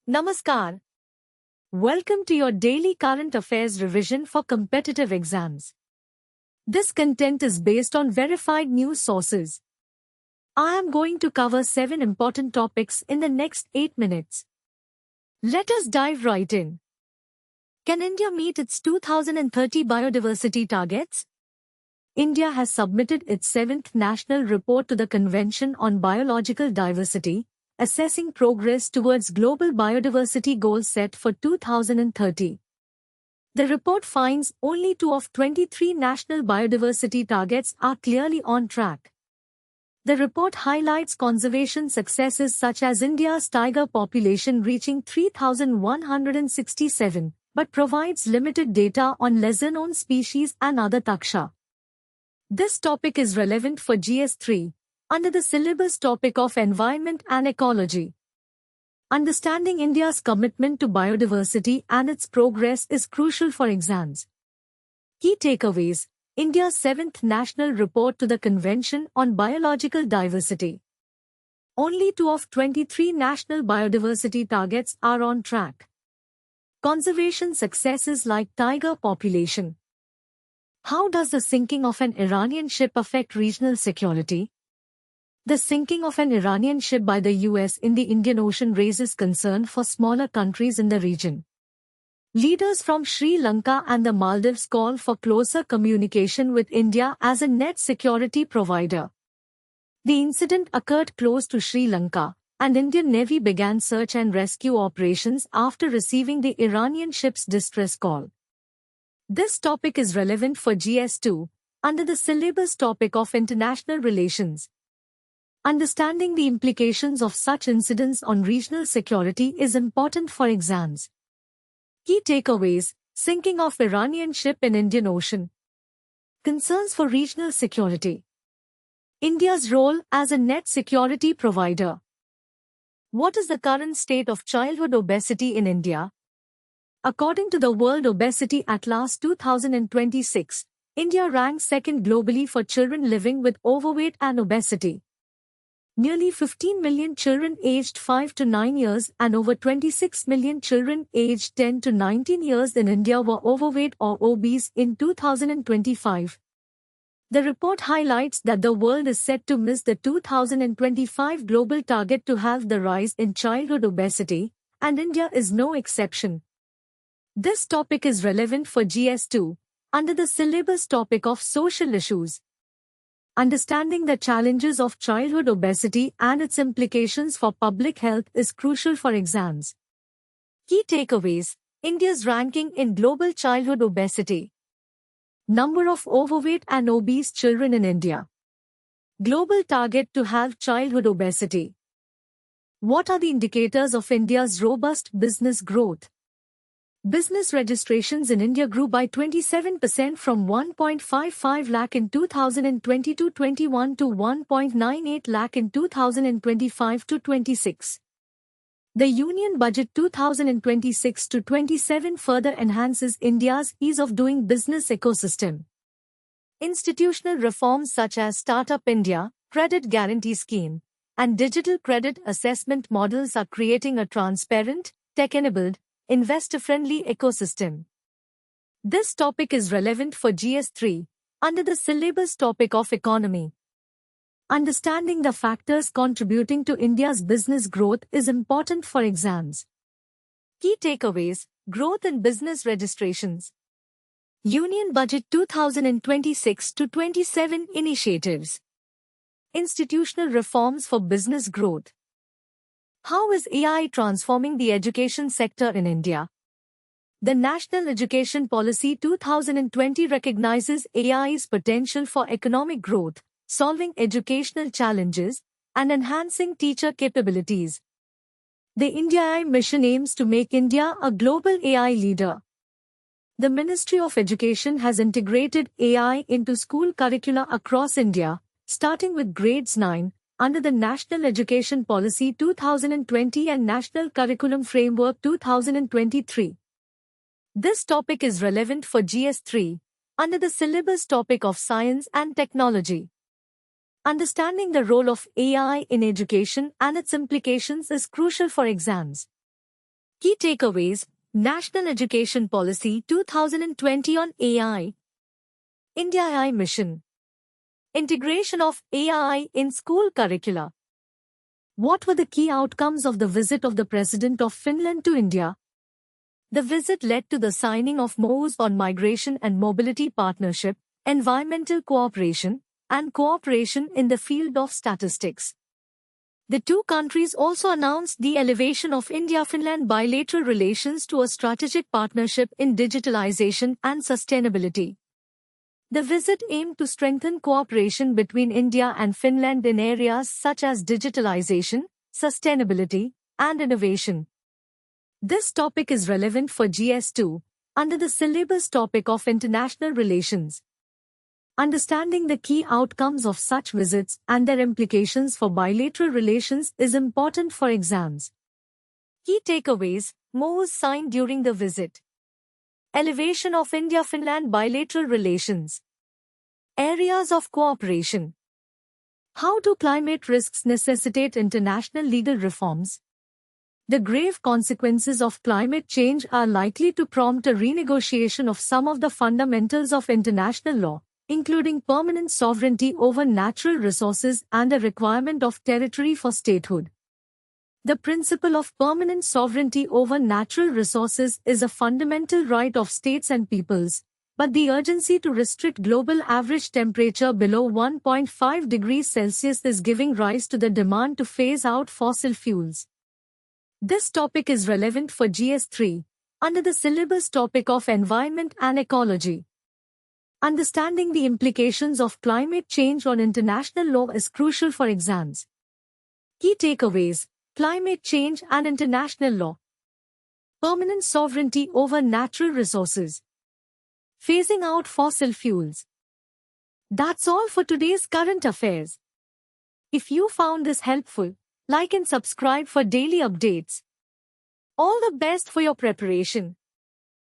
Namaskar. Welcome to your daily current affairs revision for competitive exams. This content is based on verified news sources. I am going to cover 7 important topics in the next 8 minutes. Let us dive right in. Can India meet its 2030 biodiversity targets? India has submitted its 7th National Report to the Convention on Biological Diversity, assessing progress towards global biodiversity goals set for 2030. The report finds only 2 of 23 national biodiversity targets are clearly on track. The report highlights conservation successes such as India's tiger population reaching 3,167, but provides limited data on lesser-known species and other taksha. This topic is relevant for GS3, under the syllabus topic of Environment and Ecology. Understanding India's commitment to biodiversity and its progress is crucial for exams. Key takeaways: India's 7th National Report to the Convention on Biological Diversity. Only 2 of 23 national biodiversity targets are on track. Conservation successes like tiger population. How does the sinking of an Iranian ship affect regional security? The sinking of an Iranian ship by the US in the Indian Ocean raises concern for smaller countries in the region. Leaders from Sri Lanka and the Maldives call for closer communication with India as a net security provider. The incident occurred close to Sri Lanka, and Indian Navy began search and rescue operations after receiving the Iranian ship's distress call. This topic is relevant for GS2, under the syllabus topic of International Relations. Understanding the implications of such incidents on regional security is important for exams. Key takeaways: sinking of Iranian ship in Indian Ocean. Concerns for regional security. India's role as a net security provider. What is the current state of childhood obesity in India? According to the World Obesity Atlas 2026, India ranks second globally for children living with overweight and obesity. Nearly 15 million children aged 5 to 9 years and over 26 million children aged 10 to 19 years in India were overweight or obese in 2025. The report highlights that the world is set to miss the 2025 global target to halve the rise in childhood obesity, and India is no exception. This topic is relevant for GS2, under the syllabus topic of social issues. Understanding the challenges of childhood obesity and its implications for public health is crucial for exams. Key takeaways: India's ranking in global childhood obesity. Number of overweight and obese children in India. Global target to halve childhood obesity. What are the indicators of India's robust business growth? Business registrations in India grew by 27% from 1.55 lakh in 2020-21 to 1.98 lakh in 2025-26. The Union Budget 2026-27 further enhances India's ease of doing business ecosystem. Institutional reforms such as Startup India, Credit Guarantee Scheme, and digital credit assessment models are creating a transparent, tech-enabled, investor-friendly ecosystem. This topic is relevant for GS3, under the syllabus topic of economy. Understanding the factors contributing to India's business growth is important for exams. Key takeaways: growth in business registrations. Union Budget 2026-27 initiatives. Institutional reforms for business growth. How is AI transforming the education sector in India? The National Education Policy 2020 recognizes AI's potential for economic growth, solving educational challenges, and enhancing teacher capabilities. The India AI mission aims to make India a global AI leader. The Ministry of Education has integrated AI into school curricula across India, starting with grades 9, under the National Education Policy 2020 and National Curriculum Framework 2023. This topic is relevant for GS3, under the syllabus topic of Science and Technology. Understanding the role of AI in education and its implications is crucial for exams. Key takeaways: National Education Policy 2020 on AI. India AI Mission. Integration of AI in school curricula. What were the key outcomes of the visit of the President of Finland to India? The visit led to the signing of MoUs on Migration and Mobility Partnership, Environmental Cooperation, and Cooperation in the field of statistics. The two countries also announced the elevation of India-Finland bilateral relations to a strategic partnership in digitalization and sustainability. The visit aimed to strengthen cooperation between India and Finland in areas such as digitalization, sustainability, and innovation. This topic is relevant for GS2, under the syllabus topic of international relations. Understanding the key outcomes of such visits and their implications for bilateral relations is important for exams. Key takeaways: MoUs signed during the visit. Elevation of India-Finland bilateral relations. Areas of cooperation. How do climate risks necessitate international legal reforms? The grave consequences of climate change are likely to prompt a renegotiation of some of the fundamentals of international law, including permanent sovereignty over natural resources and a requirement of territory for statehood. The principle of permanent sovereignty over natural resources is a fundamental right of states and peoples, but the urgency to restrict global average temperature below 1.5 degrees Celsius is giving rise to the demand to phase out fossil fuels. This topic is relevant for GS3, under the syllabus topic of Environment and Ecology. Understanding the implications of climate change on international law is crucial for exams. Key takeaways: climate change and international law. Permanent sovereignty over natural resources. Phasing out fossil fuels. That's all for today's current affairs. If you found this helpful, like and subscribe for daily updates. All the best for your preparation.